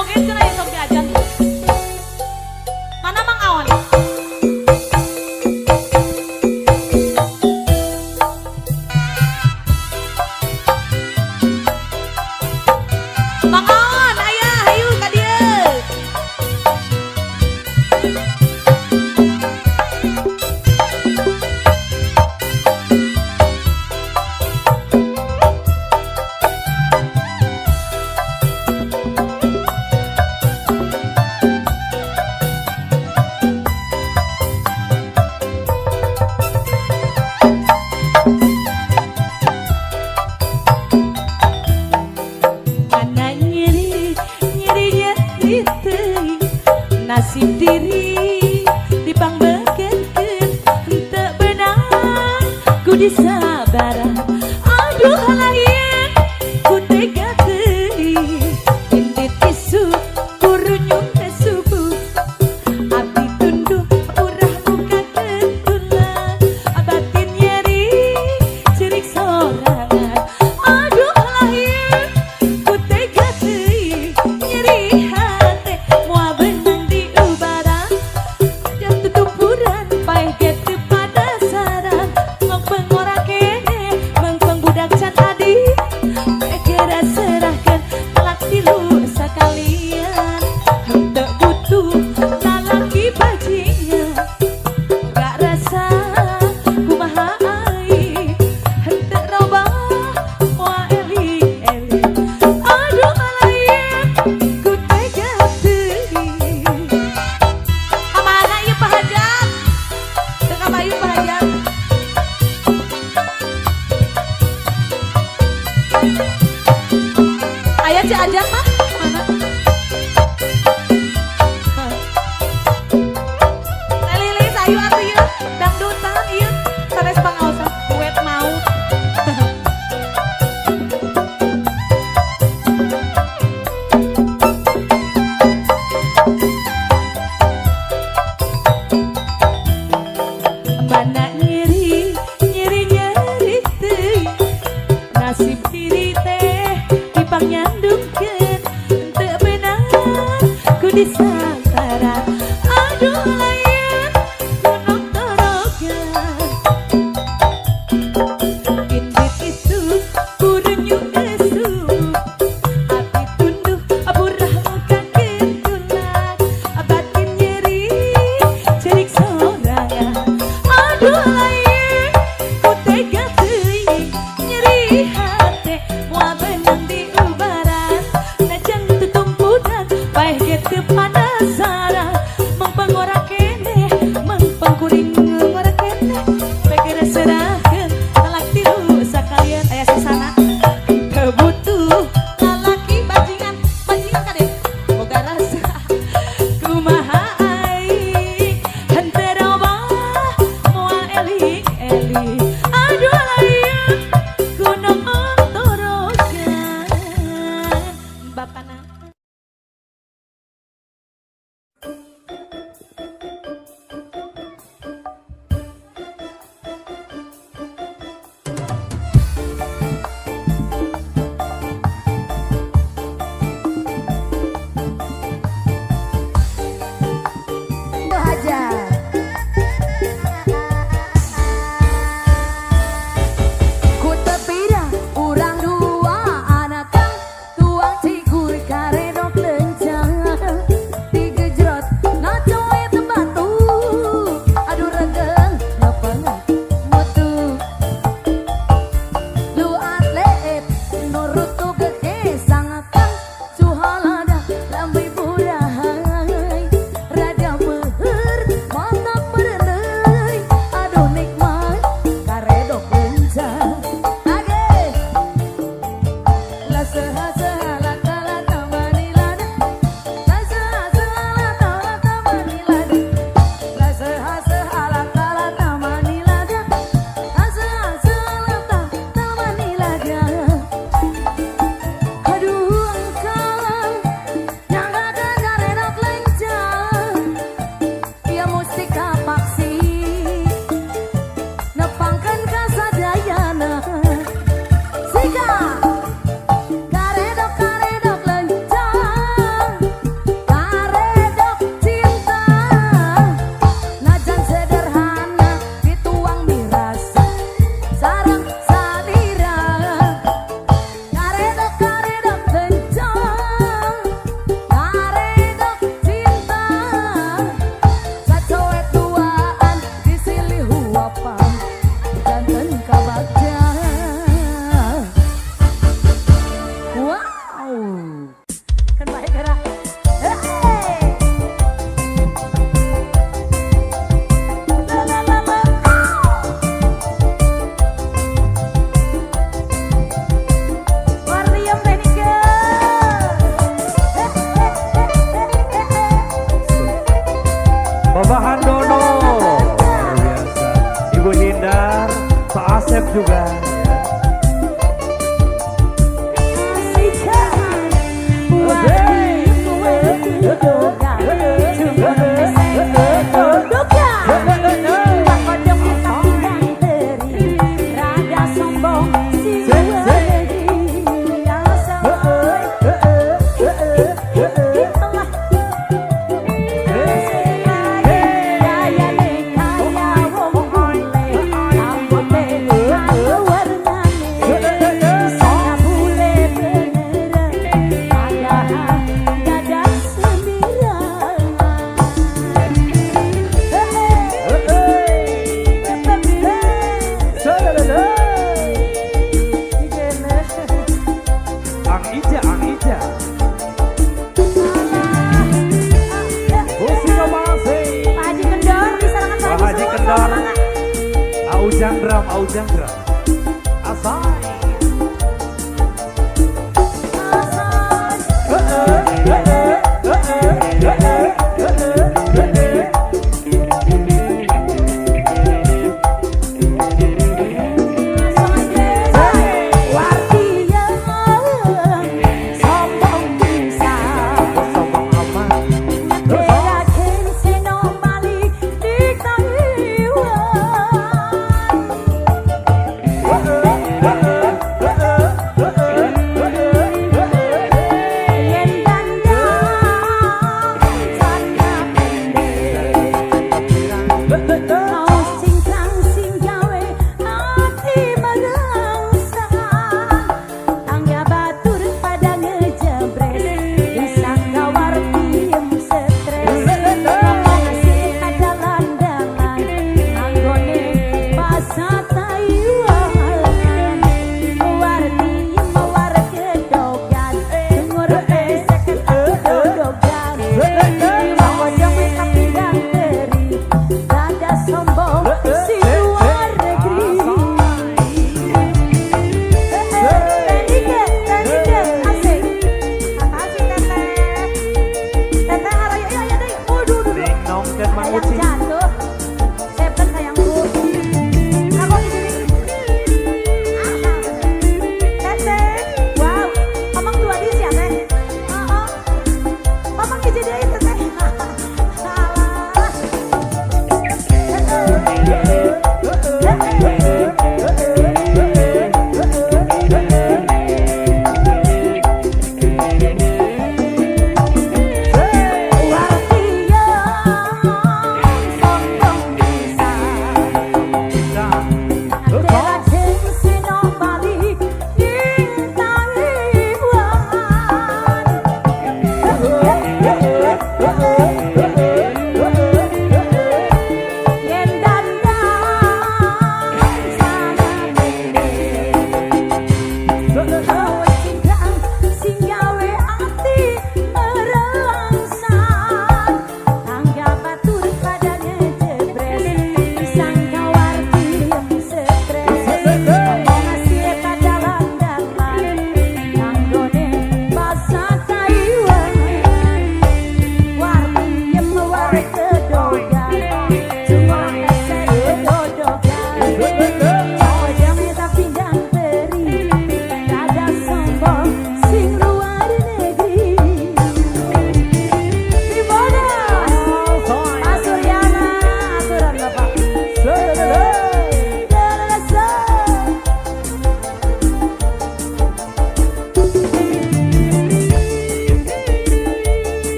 joget cenah yang sok diajar. Mana Mang Awan? Mang Awan, aya hayu ka dieu. Nasib diri dipangbekeun henteu beunang ku disabaran. Aduh lain ku tega teuing intit isu kurunyung subuh abdi tunduk urah buka ketulan batin nyeri cerik sorangan. Aduh lain ku tega teuing nyeri hate moal beunang ayah cek aja mah mana? Lilis ayu atuh ieu dangdutan ieu sanes pangaosan duet maut. Mana nyeri teuing nasib diri teh dipangnyandungkeun henteu beunang ku disantaran. Aduh lain gunung torogan intit itu kurunyung subuh abdi tunduk aburah muka ketulan batin nyeri cerik sorangan. Aduh lain ku tega teuing nyeri hate moal beunang di ubaran najan tutumpudan bae ge teu panas Bapak Handono luar biasa, Ibu Hindar, Pak Asep juga ya. Aujang drum, asai.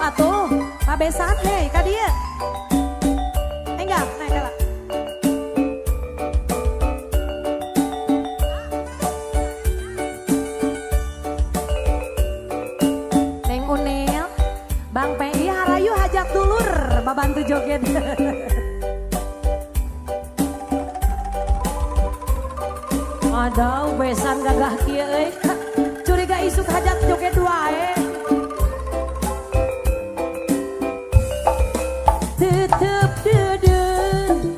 atuh. Pabesan hei ka dieu. Enggak, naik lah. Neng Unil, Bang PI harayu hajat dulur, babantu joget. Ada besan gagah kieu euy. Curiga isuk hajat joget wae. Tetep dedeun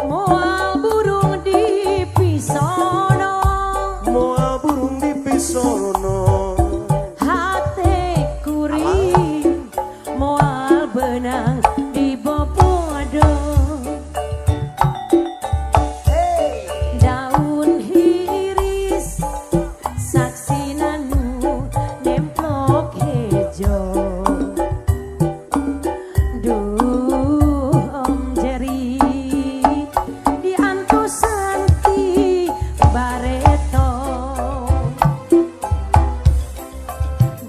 moal burung di pisono. Moal burung di pisono. Hate kuring moal benang di bobodo. Daun hiris saksina nu nemplok hejo. Duh om jeri diantos santi bareto.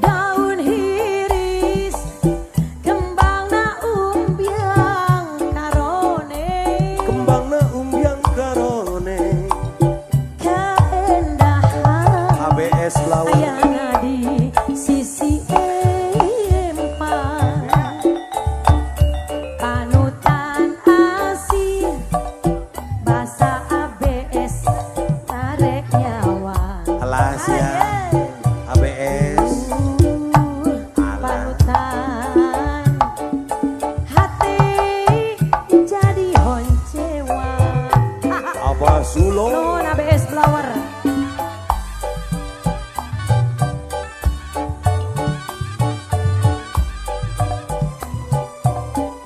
Daun hiris kembangna umbiang karone. Kembangna umbiang karone. Keendahan ABS lawan. ayana di sisi empang. Panutan asih basa ABS tarik nyawa. Alas ya. ABS. Panutan hati jadi honcewa. Abah Sulo. Nuhun ABS Blower.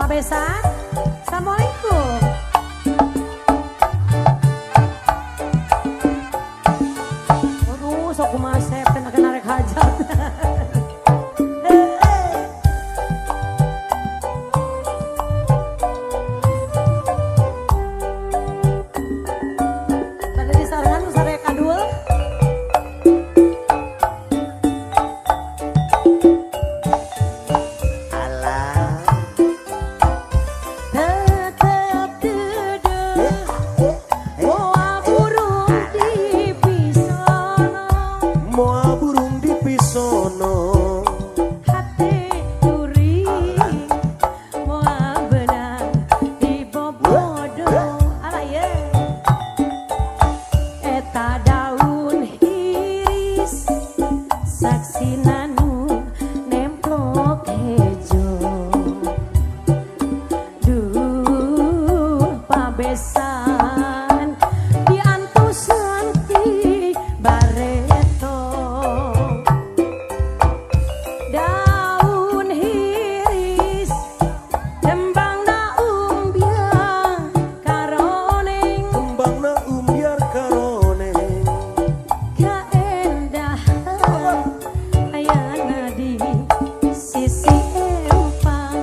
Pak Besan, Assalamualaikum. Aduh, sok kumaha sep teh kena rek hajat. Tadi disarangan usah kadul. Alah. Tetep dedeh moal burung di pisono. Moal burung di pisono. Hati kuring moal benang di bobodo. Alah ye. Eta daun hiris saksina nu nemplok hejo. Duh pabesan diantos santi bareto. Daun hiris kembangna umbiang karoneng. Kembangna umbiar karone. Keendahan ayana di sisi empang.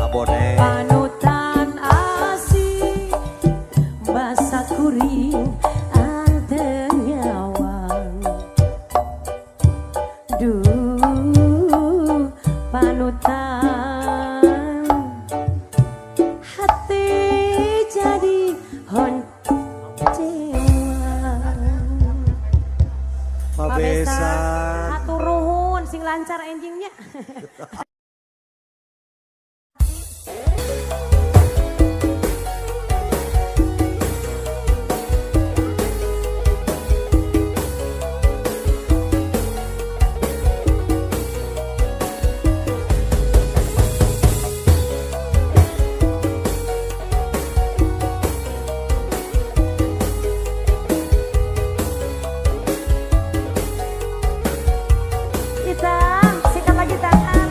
Abone. Panutan asih basa kuring anteng nyawang. Duh panutan hati jadi honcewa. Pabesan. Hatur nuhun sing lancar enjingnya. Kita sikat lagi tangan.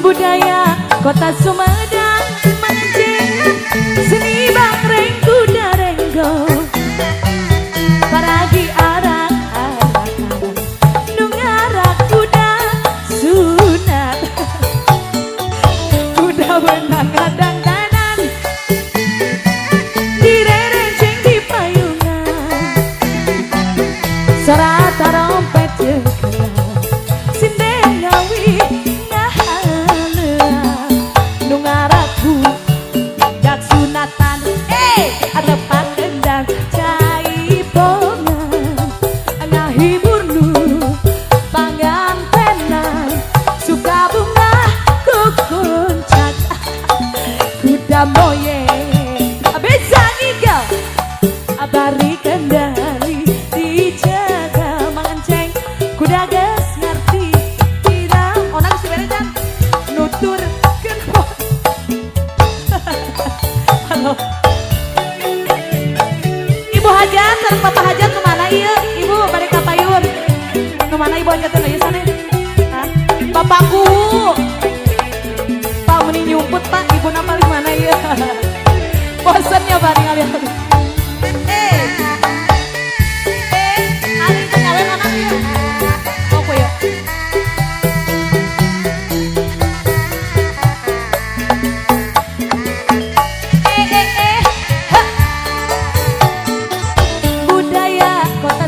budaya kota Sumedang menjeng seni bangreng kuda renggo paragi arak-arakan nungarak kuda sunat kuda benang kadang danan direrenceng di payungan suara tarompet jekela sindeng ngawi nungaraku dak sunatan ada pakendang cai bongan ngahibur nu pangantenan suka bunga kukuncak kuda moye bisa ngigal abari kendali dijaga mengenceng kuda gas ngerti tidak onang seberejan nutur halo Ibu Hajat dan Papa Hajat kemana iya? Ibu balik ke payun kemana Ibu Hajat dan iya sana? Bapakku Pak meni nyumput Pak Ibu nama mana iya? Bosannya bareng kalian hari tinggalin anaknya apa ya?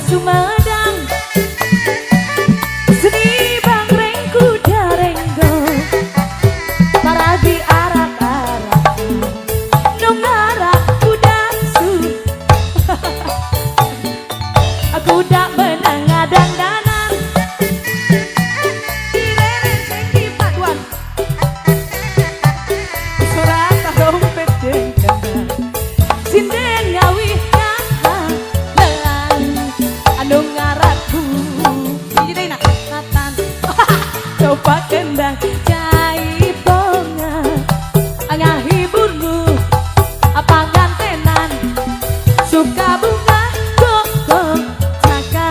Sumedang seni bangreng kuda renggo paragi arak-arak nungarak kuda su kuda benang ngadang danan direrenceng di paduan surat tarompet jengkendang sinden ngawi nungaraku jadi nak natan coba kendang cai bonga ngahiburmu apa gantenan suka bunga gogong caka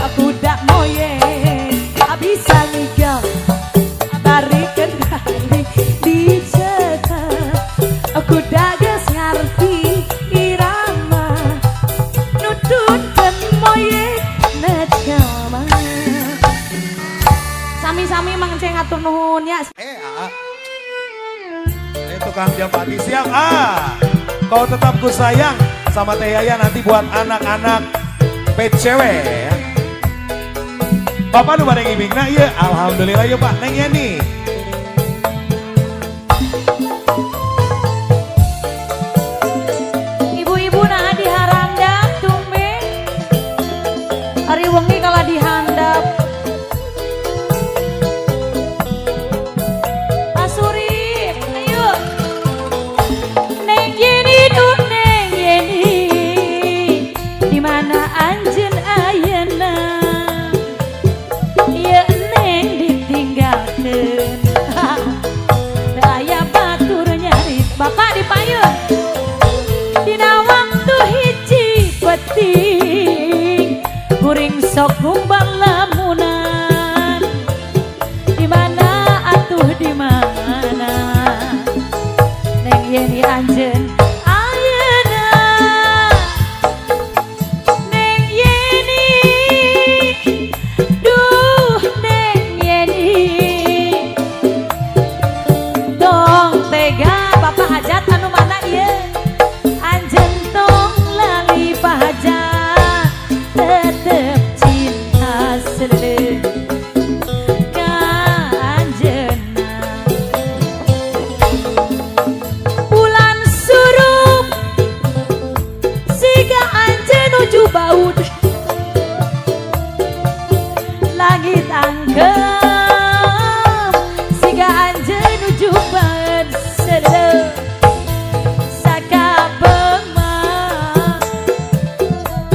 aku dak moye bisa ngigal bari kendali dijaga aku dagas ngarti irama nutut sami-sami mangceng atur nuhun ya. Tukang Japati siap kau tetap ku sayang sama Teh Yaya nanti buat anak-anak PCW ya. Bapak nu bareng ibingna ieu alhamdulillah ya Pak Neng Yani. Ibu-ibu nah diharandap tumbe hari wengi kalau dihandap Asuri ayo Neng Yeni tuh Neng Yeni dimana anjen ayeuna ya Neng ditinggalkeun aya batur nyari bapak di payun dina waktu hiji penting kuring sok ngumbang lamunan di mana atuh di mana Neng Yeni anjeun ayeuna Neng Yeni duh Neng Yeni dong tega Bapak Hajat anu mana ieu anjeun tong lali Pak Hajat tetep cinta seleuh ka anjeunna bulan surup siga anjeun nuju baud langit angkeum siga anjeun nuju baud seleuh sakabeung mah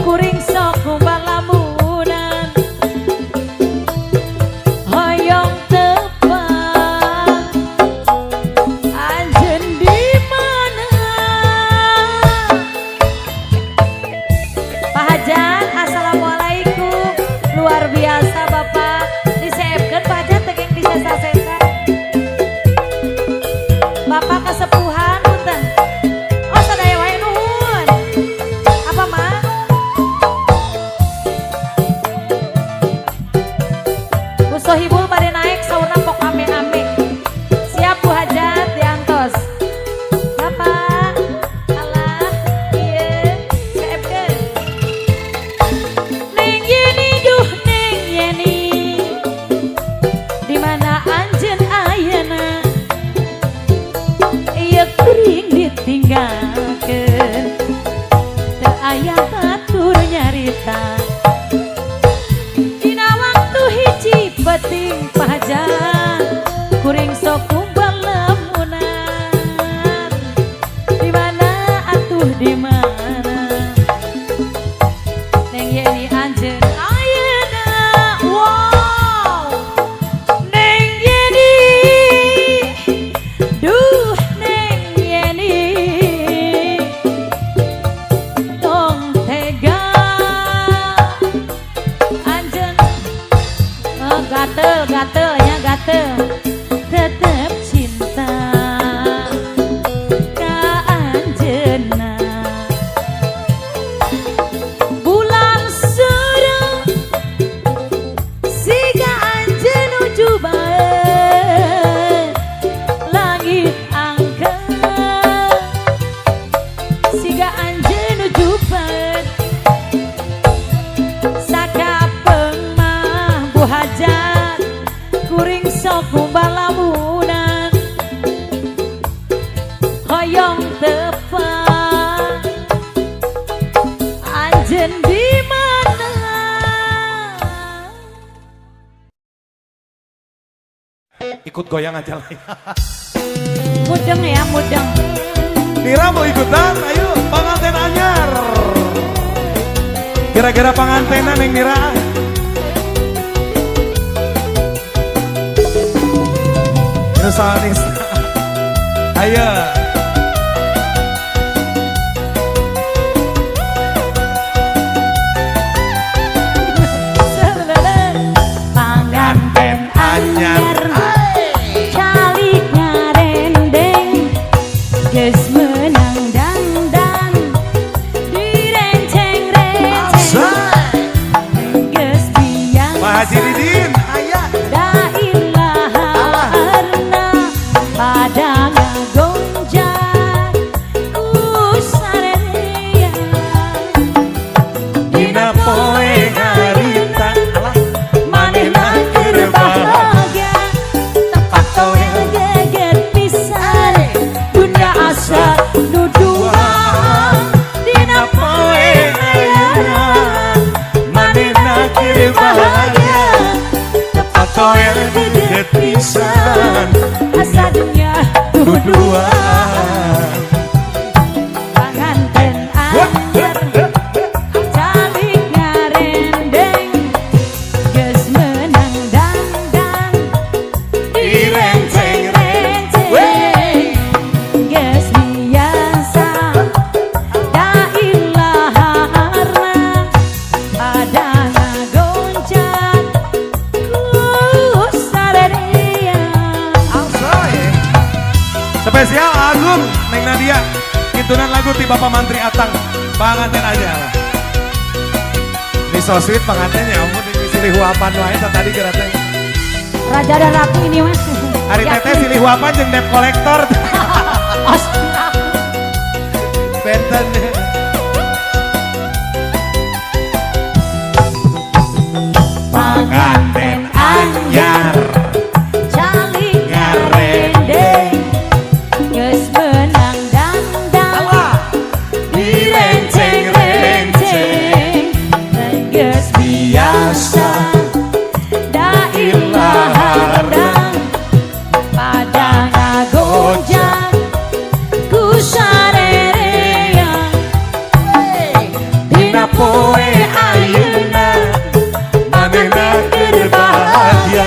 kuring sok ngumbang lamunan hoyong tepang anjeun di mana Pak Hajat assalamualaikum luar biasa Bapak diseepkeun Pak Hajat tegeng di sesa-sesa sok kumpul lemunan. Di mana atuh di mana? Neng Yeni anjeun ayeuna. Wow. Neng Yeni. Duh Neng Yeni. Tong tega. Anjeun. Oh, gatel-gatelnya gatel. Tetep cinta ka anjeunna. Bulan sureng siga anjeun nuju bae. Langit angker siga anjeun nuju bae. Sakapeung mah bu hajat kuring sok balamunan. Hoyong tepan anjeun di mana? Ikut goyang aja lah ya. Mudeng ya, mudeng. Nira mau ikutan? Ayo, pengantin anyar. Kira-kira pengantinan yang Nira? Ini soalis. Ayo. Panganten anyar calik ngarendeng geus meunang dangdang direnceng-renceng geus biang Pak Haji Didin, ayah. da ilaharna pada ngagonjak ku sarerea Dina poe harita. manehna keur bahagia tepat toel geger pisan dunia asa nuduhan dina poe ayeuna manehna keur bahagia tepat toel geger pisan asa dunia nuduhan. Panganten anyar calik ngarendeng geus meunang dangdang direnceng-renceng geus biasa da ilaharna pada ngagoncak ku sarerea. Spesial Agung, Neng Nadia. Kitunan lagu ti Bapak Mantri Atang. Pengantin aja lah. Ini so sweet pengantinnya. Ampun, ini silih huapan wae tadi kira teh. Raja dan ratu ini mas. Hari teteh silih huapan jeung debt collector. Astaga. Benten. Panganten anyar calik ngarendeng geus meunang dangdang direnceng-renceng geus biasa da ilaharna pada ngagonjak ku sarerea dina poe ayeuna manehna keur bahagia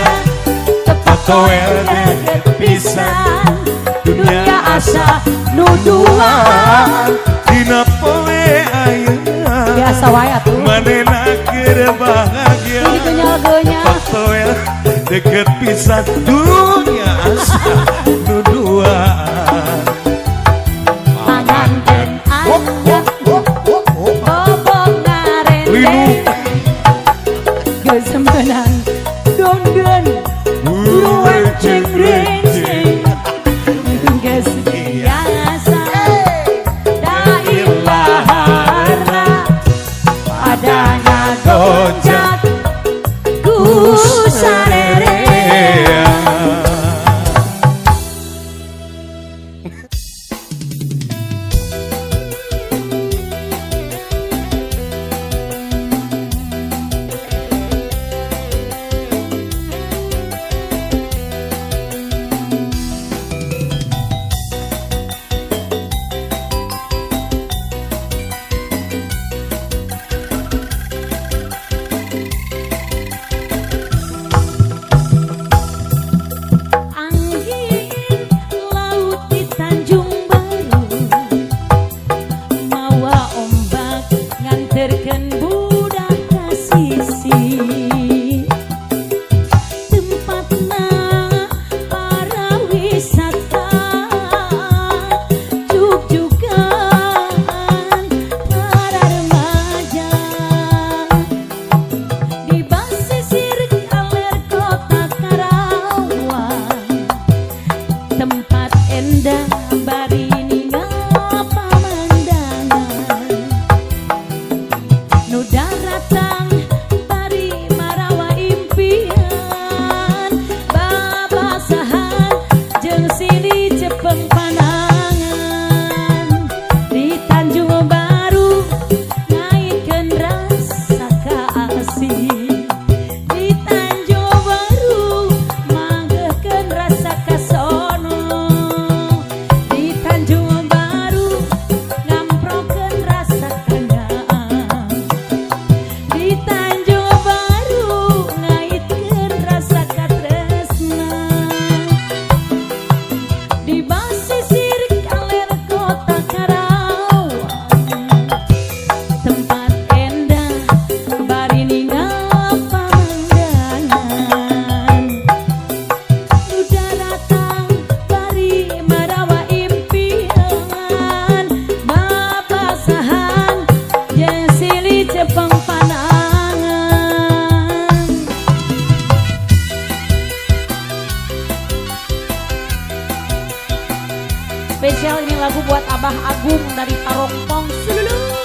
tepat toel geger pisan dunia asa nuduhan Dina poe ayeuna biasa wae atuh manehna keur bahagia. gitu nyalgonya Faktoel deket pisan dunia asa nuduhan. panganten anyar bobok ngarendeng geus meunang dongdeun renceng-renceng geus biasa da ilaharna pada ngagoncak ku sarerea. tempat endah bari ninggal pamandangan nu datang bari marawa impian babasahan jeung silih cepeng panangan di Tanjung Baru ngaitkeun rasa kaasih di Tanjung Baru manggehkeun rasa kasono di Tanjung Baru ngamprokeun rasa kangaan di Tanjung Baru ngaitkeun rasa katresna di basisir kaler kota Karawang tempat endah bari ninggal pamandangan nu datang bari marawa impian babasahan jeung silih cepeng panangan. Spesial ini lagu buat Abah Agung dari Parongpong. Sululu.